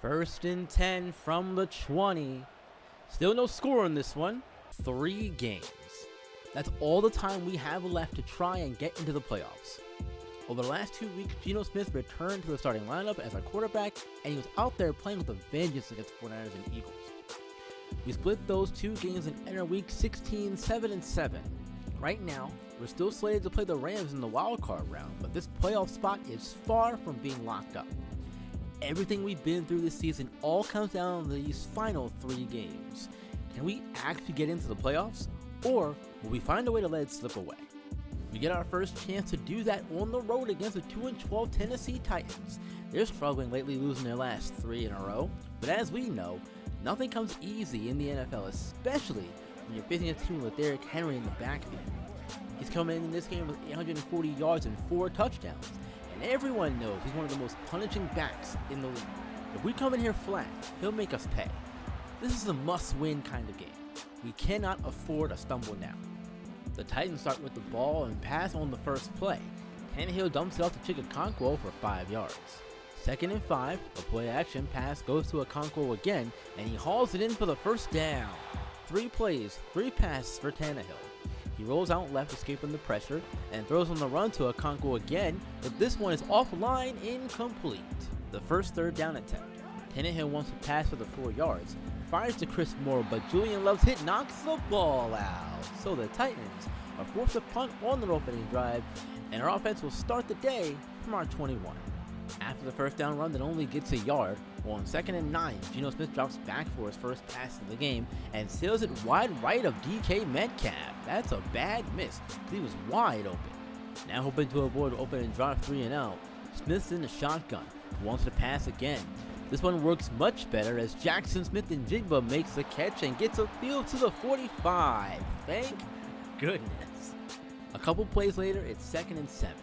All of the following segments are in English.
First and 10 from the 20. Still no score in this one. 3 games. That's all the time we have left to try and get into the playoffs. Over the last 2 weeks, Geno Smith returned to the starting lineup as our quarterback, and he was out there playing with a vengeance against the 49ers and Eagles. We split those 2 games and enter week 16 7-7. Right now, we're still slated to play the Rams in the wildcard round, but this playoff spot is far from being locked up. Everything we've been through this season all comes down to these final 3 games. Can we actually get into the playoffs, or will we find a way to let it slip away? We get our first chance to do that on the road against the 2-12 Tennessee Titans. They're struggling lately, losing their last 3 in a row, but as we know, nothing comes easy in the NFL, especially when you're facing a team with Derrick Henry in the backfield. He's coming in this game with 840 yards and 4 touchdowns, and everyone knows he's one of the most punishing backs in the league. If we come in here flat, he'll make us pay. This is a must-win kind of game. We cannot afford a stumble now. The Titans start with the ball and pass on the first play. Tannehill dumps it off to Okonkwo for 5 yards. 2nd and 5, a play-action pass goes to Okonkwo again, and he hauls it in for the first down. 3 plays, 3 passes for Tannehill. He rolls out left, escaping the pressure, and throws on the run to Okonkwo again, but this one is offline, incomplete. The first 3rd down attempt. Tannehill wants to pass for the 4 yards, fires to Chris Moore, but Julian Love's hit knocks the ball out. So the Titans are forced to punt on their opening drive, and our offense will start the day from our 21. After the first down run that only gets a yard, on 2nd and 9, Geno Smith drops back for his first pass of the game and sails it wide right of DK Metcalf. That's a bad miss, because he was wide open. Now hoping to avoid opening drive 3 and out, Smith's in the shotgun, wants to pass again. This one works much better as Jackson Smith-Njigba makes the catch and gets a field to the 45. Thank goodness. A couple plays later, it's 2nd and 7.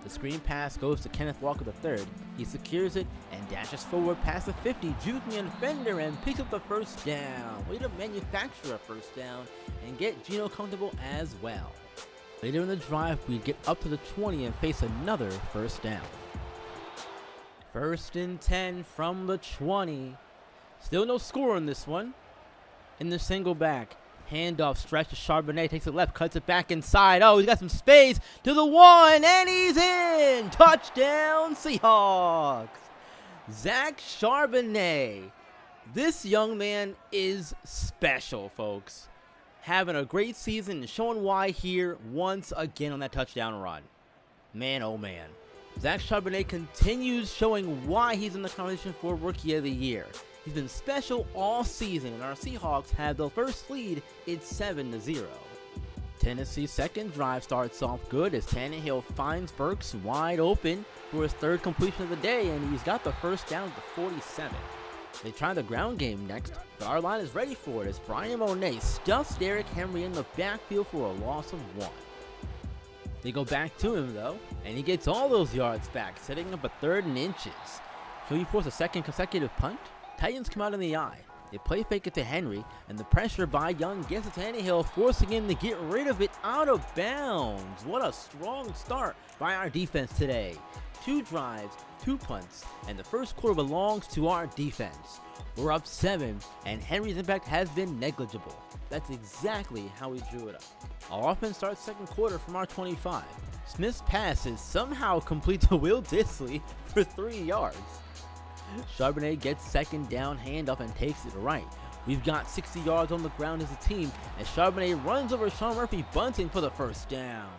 The screen pass goes to Kenneth Walker III. He secures it and dashes forward past the 50, juking a defender and picks up the first down. Way to manufacture a first down and get Geno comfortable as well. Later in the drive, we get up to the 20 and face another first down. First and 10 from the 20. Still no score in this one. In the single back. Handoff stretch to Charbonnet. Takes it left. Cuts it back inside. Oh, he's got some space to the 1. And he's in. Touchdown Seahawks. Zach Charbonnet. This young man is special, folks. Having a great season and showing why here once again on that touchdown run. Man, oh man. Zach Charbonnet continues showing why he's in the conversation for Rookie of the Year. He's been special all season, and our Seahawks have the first lead. It's 7-0. Tennessee's second drive starts off good as Tannehill finds Burks wide open for his 3rd completion of the day, and he's got the first down at the 47. They try the ground game next, but our line is ready for it as Brian Monet stuffs Derrick Henry in the backfield for a loss of 1. They go back to him, though, and he gets all those yards back, setting up a 3rd and inches. Can we force a 2nd consecutive punt? Titans come out in the eye. They play fake it to Henry, and the pressure by Young gets to Tannehill, forcing him to get rid of it out of bounds. What a strong start by our defense today. 2 drives, 2 punts, and the first quarter belongs to our defense. We're up 7, and Henry's impact has been negligible. That's exactly how we drew it up. Our offense starts 2nd quarter from our 25. Smith's pass is somehow complete to Will Dissly for 3 yards. Charbonnet gets 2nd down handoff and takes it right. We've got 60 yards on the ground as a team as Charbonnet runs over Sean Murphy-Bunting for the first down.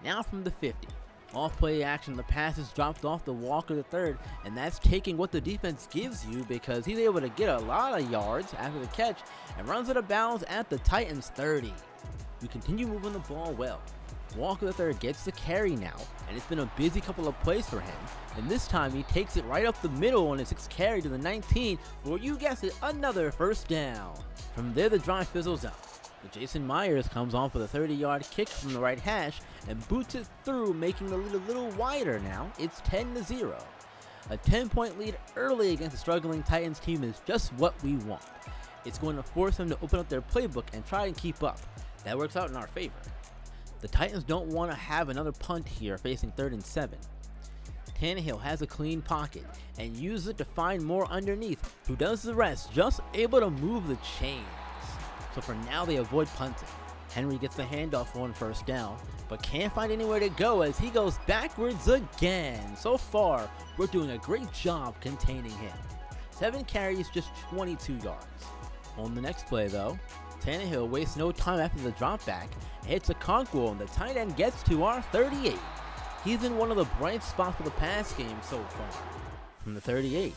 Now from the 50. Off play action, the pass is dropped off to Walker III, and that's taking what the defense gives you because he's able to get a lot of yards after the catch and runs out of bounds at the Titans 30. We continue moving the ball well. Walker III gets the carry now, and it's been a busy couple of plays for him, and this time he takes it right up the middle on his 6th carry to the 19 for, you guessed it, another first down. From there the drive fizzles out. But Jason Myers comes on for the 30-yard kick from the right hash and boots it through, making the lead a little wider now. It's 10-0. A 10-point lead early against a struggling Titans team is just what we want. It's going to force them to open up their playbook and try and keep up. That works out in our favor. The Titans don't want to have another punt here facing 3rd and 7. Tannehill has a clean pocket and uses it to find Moore underneath, who does the rest, just able to move the chains. So for now they avoid punting. Henry gets the handoff on first down, but can't find anywhere to go as he goes backwards again. So far, we're doing a great job containing him. 7 carries, just 22 yards. On the next play though, Tannehill wastes no time after the drop back and hits a Conquo, and the tight end gets to our 38. He's in one of the bright spots for the pass game so far. From the 38,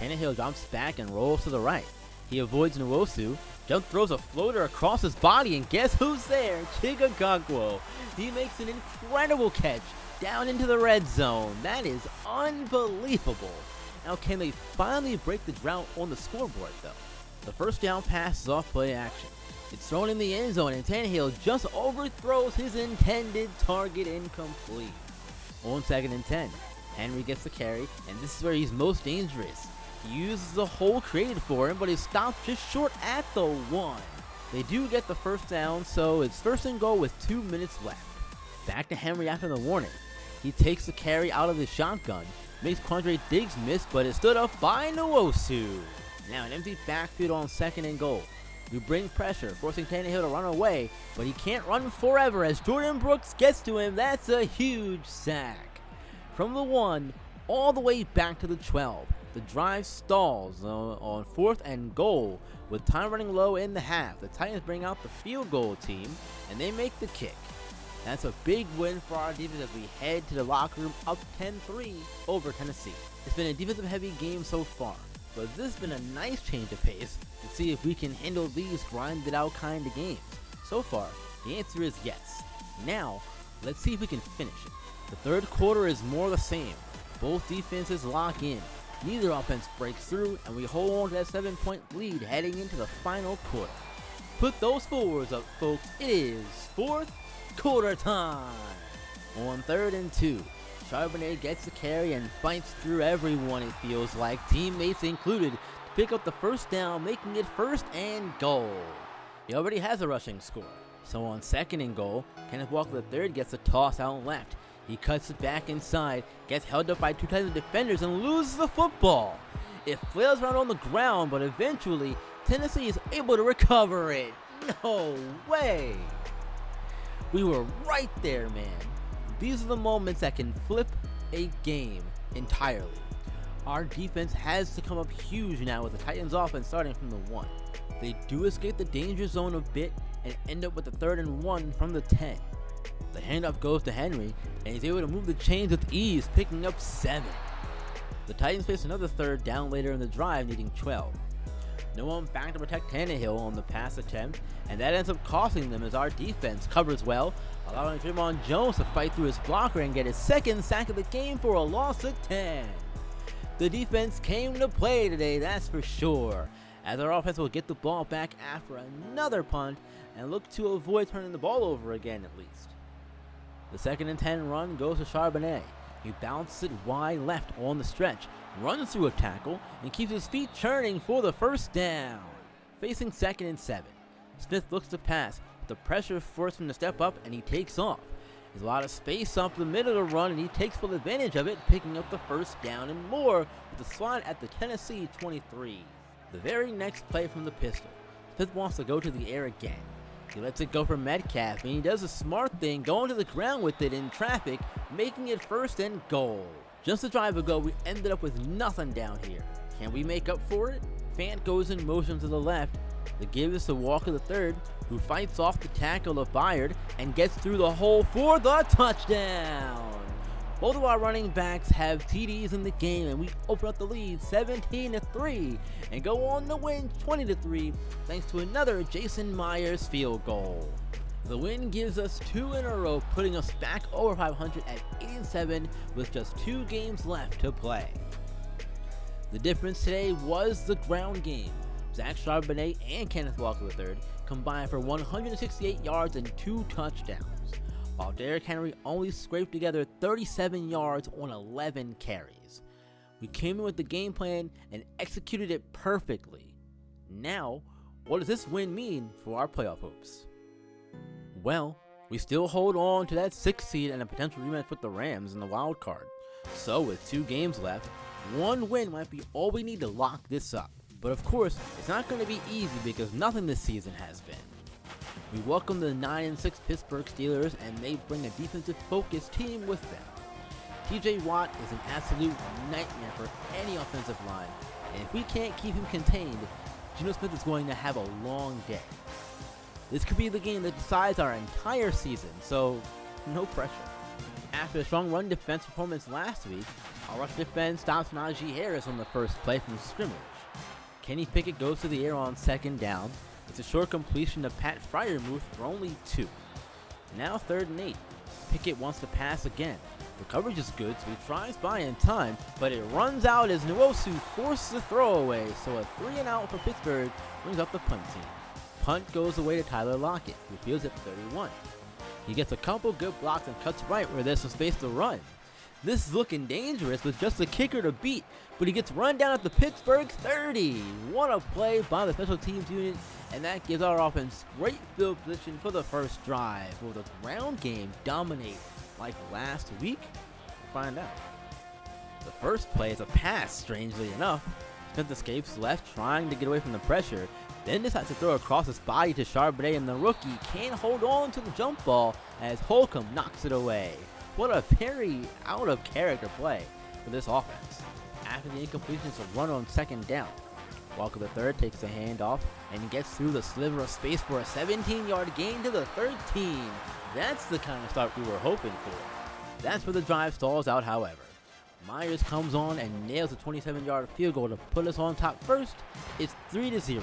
Tannehill jumps back and rolls to the right. He avoids Nwosu, jump throws a floater across his body, and guess who's there? Chigga Conquo. He makes an incredible catch down into the red zone. That is unbelievable. Now can they finally break the drought on the scoreboard though? The first down pass is off play action. It's thrown in the end zone and Tannehill just overthrows his intended target, incomplete. On 2nd and 10, Henry gets the carry, and this is where he's most dangerous. He uses the hole created for him, but he stops just short at the 1. They do get the first down, so it's 1st and goal with 2 minutes left. Back to Henry after the warning. He takes the carry out of his shotgun, makes Quandre Diggs miss, but is stood up by Nwosu. Now an empty backfield on 2nd and goal. We bring pressure, forcing Tannehill to run away, but he can't run forever as Jordan Brooks gets to him. That's a huge sack. From the 1 all the way back to the 12. The drive stalls on 4th and goal with time running low in the half. The Titans bring out the field goal team and they make the kick. That's a big win for our defense as we head to the locker room up 10-3 over Tennessee. It's been a defensive heavy game so far, but this has been a nice change of pace to see if we can handle these grinded out kind of games. So far, the answer is yes. Now, let's see if we can finish it. The 3rd quarter is more the same. Both defenses lock in. Neither offense breaks through, and we hold on to that 7-point lead heading into the final quarter. Put those forwards up, folks. It is 4th quarter time. On 3rd and 2, Charbonnet gets the carry and fights through everyone, it feels like, teammates included, to pick up the first down, making it 1st and goal. He already has a rushing score. So on 2nd and goal, Kenneth Walker III gets a toss out left. He cuts it back inside, gets held up by 2 Titan defenders, and loses the football. It flails around on the ground, but eventually, Tennessee is able to recover it. No way! We were right there, man. These are the moments that can flip a game entirely. Our defense has to come up huge now with the Titans offense starting from the 1. They do escape the danger zone a bit and end up with the 3rd and 1 from the 10. The handoff goes to Henry, and he's able to move the chains with ease, picking up 7. The Titans face another 3rd down later in the drive, needing 12. No one back to protect Tannehill on the pass attempt, and that ends up costing them as our defense covers well, allowing Draymond Jones to fight through his blocker and get his 2nd sack of the game for a loss of 10. The defense came to play today, that's for sure, as our offense will get the ball back after another punt and look to avoid turning the ball over again at least. The 2nd and 10 run goes to Charbonnet. He bounces it wide left on the stretch, runs through a tackle, and keeps his feet churning for the first down. Facing 2nd and 7, Smith looks to pass, but the pressure forces him to step up and he takes off. There's a lot of space up the middle of the run and he takes full advantage of it, picking up the first down and more with the slide at the Tennessee 23. The very next play from the pistol, Smith wants to go to the air again. He lets it go for Metcalf, and he does a smart thing, going to the ground with it in traffic, making it 1st and goal. Just a drive ago, we ended up with nothing down here. Can we make up for it? Fant goes in motion to the left. The give is to Walker III, who fights off the tackle of Byard and gets through the hole for the touchdown. Both of our running backs have TDs in the game, and we open up the lead 17-3 and go on to win 20-3 thanks to another Jason Myers field goal. The win gives us 2 in a row, putting us back over 500 at 8-7 with just 2 games left to play. The difference today was the ground game. Zach Charbonnet and Kenneth Walker III combined for 168 yards and 2 touchdowns, while Derrick Henry only scraped together 37 yards on 11 carries. We came in with the game plan and executed it perfectly. Now, what does this win mean for our playoff hopes? Well, we still hold on to that 6th seed and a potential rematch with the Rams in the wild card. So with 2 games left, 1 win might be all we need to lock this up. But of course, it's not going to be easy because nothing this season has been. We welcome the 9-6 Pittsburgh Steelers, and they bring a defensive-focused team with them. TJ Watt is an absolute nightmare for any offensive line, and if we can't keep him contained, Geno Smith is going to have a long day. This could be the game that decides our entire season, so no pressure. After a strong run defense performance last week, our rush defense stops Najee Harris on the first play from scrimmage. Kenny Pickett goes to the air on 2nd down. It's a short completion to Pat Freiermuth for only 2. Now 3rd and 8. Pickett wants to pass again. The coverage is good, so he tries by in time, but it runs out as Nwosu forces a throwaway, so a 3-and-out for Pittsburgh brings up the punt team. Punt goes away to Tyler Lockett, who fields at 31. He gets a couple good blocks and cuts right where there's some space to run. This is looking dangerous with just a kicker to beat, but he gets run down at the Pittsburgh 30. What a play by the special teams unit, and that gives our offense great field position for the first drive. Will the ground game dominate like last week? We'll find out. The first play is a pass, strangely enough. Smith escapes left, trying to get away from the pressure, then decides to throw across his body to Charbonnet, and the rookie can't hold on to the jump ball as Holcomb knocks it away. What a very out-of-character play for this offense. After the incompletion, it's a run on 2nd down. Walker III takes the handoff and gets through the sliver of space for a 17-yard gain to the 13. That's the kind of start we were hoping for. That's where the drive stalls out, however. Myers comes on and nails a 27-yard field goal to put us on top first. It's 3-0.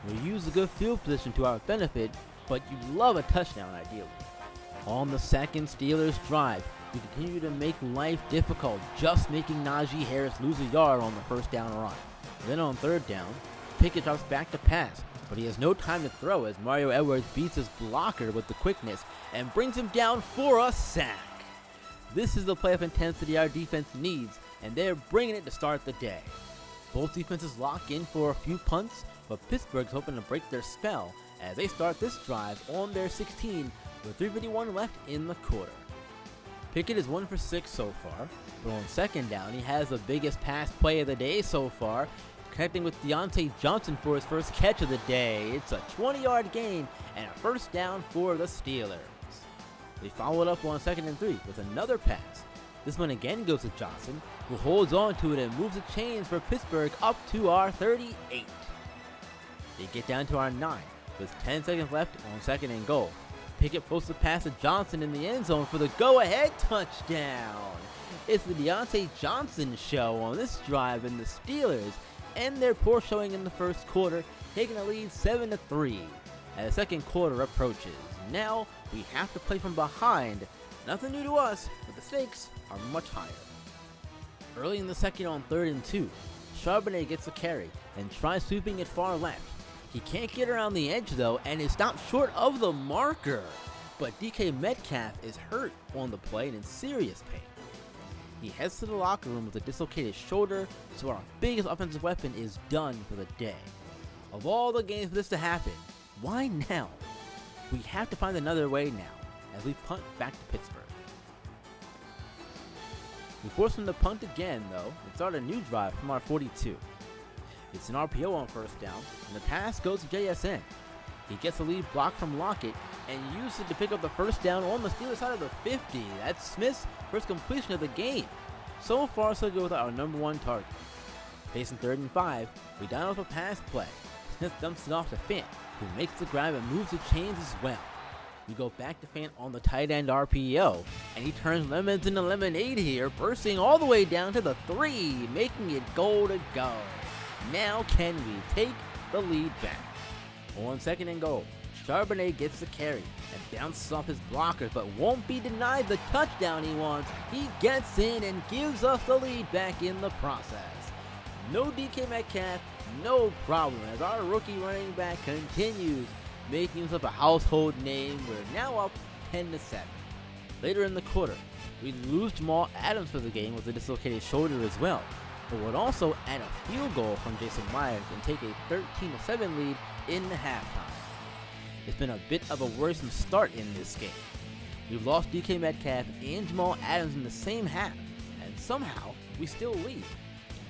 We use the good field position to our benefit, but you love a touchdown ideally. On the second Steelers drive, we continue to make life difficult, just making Najee Harris lose a yard on the 1st down run. Then on 3rd down, Pickett drops back to pass, but he has no time to throw as Mario Edwards beats his blocker with the quickness and brings him down for a sack. This is the play of intensity our defense needs, and they're bringing it to start the day. Both defenses lock in for a few punts, but Pittsburgh's hoping to break their spell as they start this drive on their 16 with 3:51 left in the quarter. Pickett is 1 for 6 so far, but on 2nd down he has the biggest pass play of the day so far, connecting with Deontay Johnson for his first catch of the day. It's a 20-yard gain and a 1st down for the Steelers. They follow it up on 2nd and 3 with another pass. This one again goes to Johnson, who holds on to it and moves the chains for Pittsburgh up to our 38. They get down to our 9 with 10 seconds left on 2nd and goal. Pickett posts a pass to Johnson in the end zone for the go-ahead touchdown. It's the Deontay Johnson show on this drive, and the Steelers end their poor showing in the 1st quarter, taking a lead 7-3 as the 2nd quarter approaches. Now we have to play from behind. Nothing new to us, but the stakes are much higher. Early in the 2nd on 3rd and 2, Charbonnet gets a carry and tries sweeping it far left. He can't get around the edge though and is stopped short of the marker. But DK Metcalf is hurt on the play and in serious pain. He heads to the locker room with a dislocated shoulder, so our biggest offensive weapon is done for the day. Of all the games for this to happen, why now? We have to find another way now as we punt back to Pittsburgh. We force him to punt again though and start a new drive from our 42. It's an RPO on 1st down, and the pass goes to JSN. He gets a lead block from Lockett and uses it to pick up the 1st down on the Steelers side of the 50. That's Smith's first completion of the game. So far, so good with our number 1 target. Facing 3rd and 5, we dial up a pass play. Smith dumps it off to Fant, who makes the grab and moves the chains as well. We go back to Fant on the tight end RPO, and he turns lemons into lemonade here, bursting all the way down to the 3, making it goal to go. Now can we take the lead back? On 2nd and goal, Charbonnet gets the carry and bounces off his blockers, but won't be denied the touchdown he wants. He gets in and gives us the lead back in the process. No DK Metcalf, no problem, as our rookie running back continues making himself a household name. We're now up 10-7. Later in the quarter, we lose Jamal Adams for the game with a dislocated shoulder as well, but would also add a field goal from Jason Myers and take a 13-7 lead in the halftime. It's been a bit of a worrisome start in this game. We've lost DK Metcalf and Jamal Adams in the same half, and somehow we still lead.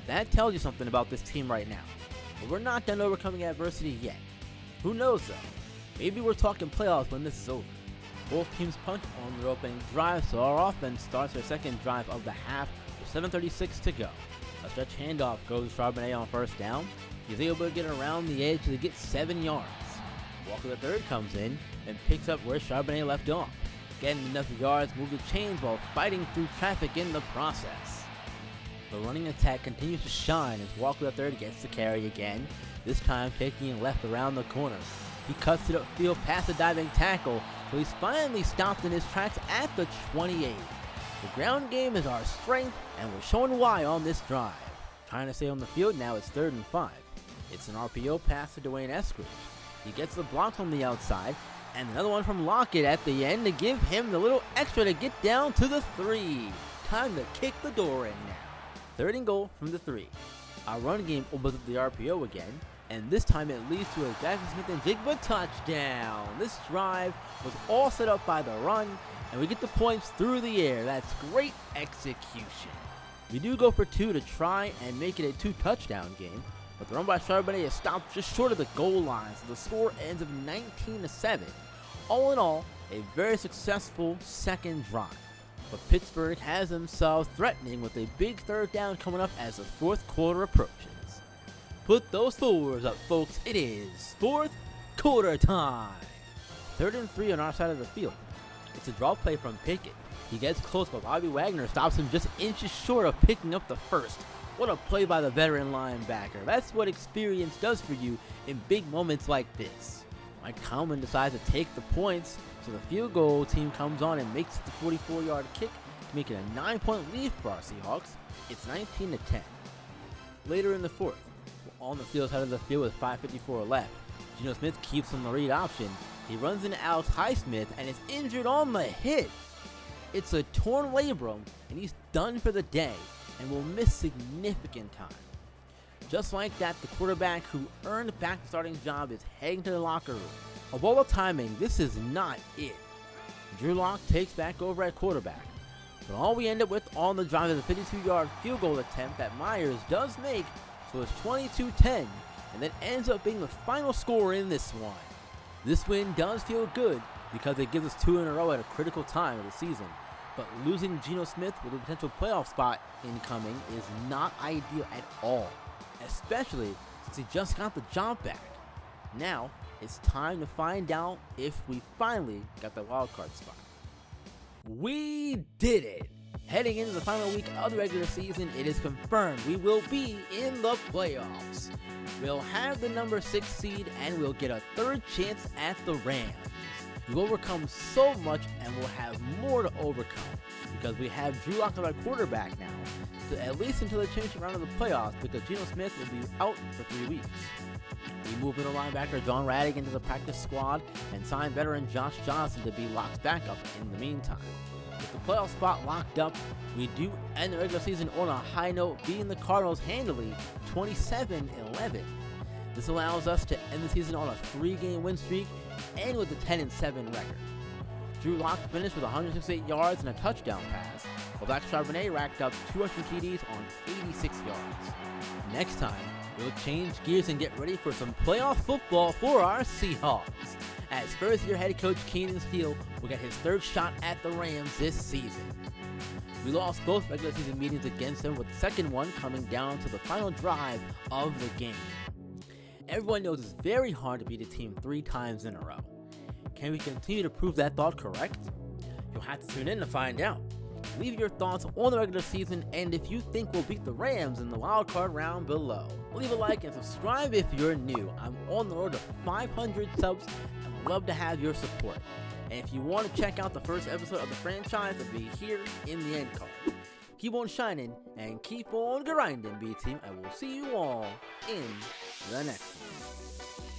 That tells you something about this team right now. But we're not done overcoming adversity yet. Who knows though? Maybe we're talking playoffs when this is over. Both teams punch on their opening drive, so our offense starts their second drive of the half with 7:36 to go. A stretch handoff goes to Charbonnet on first down. He's able to get around the edge to get 7 yards. Walker III comes in and picks up where Charbonnet left off. Getting enough yards, move the chains while fighting through traffic in the process. The running attack continues to shine as Walker III gets the carry again, this time taking it left around the corner. He cuts it upfield past the diving tackle, so he's finally stopped in his tracks at the 28. The ground game is our strength, and we're showing why on this drive. Trying to stay on the field now, it's 3rd and 5. It's an RPO pass to Dwayne Eskridge. He gets the block on the outside, and another one from Lockett at the end to give him the little extra to get down to the 3. Time to kick the door in now. 3rd and goal from the 3. Our run game opens up the RPO again, and this time it leads to a Jackson Smith and Jigba touchdown. This drive was all set up by the run, and we get the points through the air. That's great execution. We do go for 2 to try and make it a 2-touchdown game, but the run by Charbonnet is stopped just short of the goal line, so the score ends up 19-7. All in all, a very successful second drive. But Pittsburgh has themselves threatening with a big 3rd down coming up as the 4th quarter approaches. Put those forwards up, folks. It is 4th quarter time. 3rd and 3 on our side of the field. It's a draw play from Pickett. He gets close, but Bobby Wagner stops him just inches short of picking up the first. What a play by the veteran linebacker. That's what experience does for you in big moments like this. Mike Tomlin decides to take the points, so the field goal team comes on and makes the 44-yard kick to make it a 9-point lead for our Seahawks. It's 19-10. Later in the 4th, we're on the field side of the field with 5:54 left. Geno Smith keeps on the read option. He runs into Alex Highsmith and is injured on the hit. It's a torn labrum, and he's done for the day and will miss significant time. Just like that, the quarterback who earned back the starting job is heading to the locker room. Of all the timing, this is not it. Drew Lock takes back over at quarterback. But all we end up with on the drive is a 52-yard field goal attempt that Myers does make, so it's 22-10, and that ends up being the final score in this one. This win does feel good because it gives us 2 in a row at a critical time of the season, but losing Geno Smith with a potential playoff spot incoming is not ideal at all, especially since he just got the job back. Now, it's time to find out if we finally got the wildcard spot. We did it! Heading into the final week of the regular season, it is confirmed we will be in the playoffs. We'll have the number 6 seed and we'll get a 3rd chance at the Rams. We've overcome so much and we'll have more to overcome because we have Drew Lock as our quarterback now, so at least until the championship round of the playoffs, because Geno Smith will be out for 3 weeks. We move middle linebacker John Raddick into the practice squad and sign veteran Josh Johnson to be Lock's backup in the meantime. With the playoff spot locked up, we do end the regular season on a high note, beating the Cardinals handily 27-11. This allows us to end the season on a 3-game win streak and with a 10-7 record. Drew Lock finished with 168 yards and a touchdown pass, while Zach Charbonnet racked up 200 TDs on 86 yards. Next time, we'll change gears and get ready for some playoff football for our Seahawks, as first-year head coach Keenan Steele will get his 3rd shot at the Rams this season. We lost both regular season meetings against them, with the 2nd one coming down to the final drive of the game. Everyone knows it's very hard to beat a team 3 times in a row. Can we continue to prove that thought correct? You'll have to tune in to find out. Leave your thoughts on the regular season and if you think we'll beat the Rams in the wildcard round below. Leave a like and subscribe if you're new. I'm on the road to 500 subs and would love to have your support. And if you want to check out the first episode of the franchise, it'll be here in the end card. Keep on shining and keep on grinding, B-Team. I will see you all in the next one.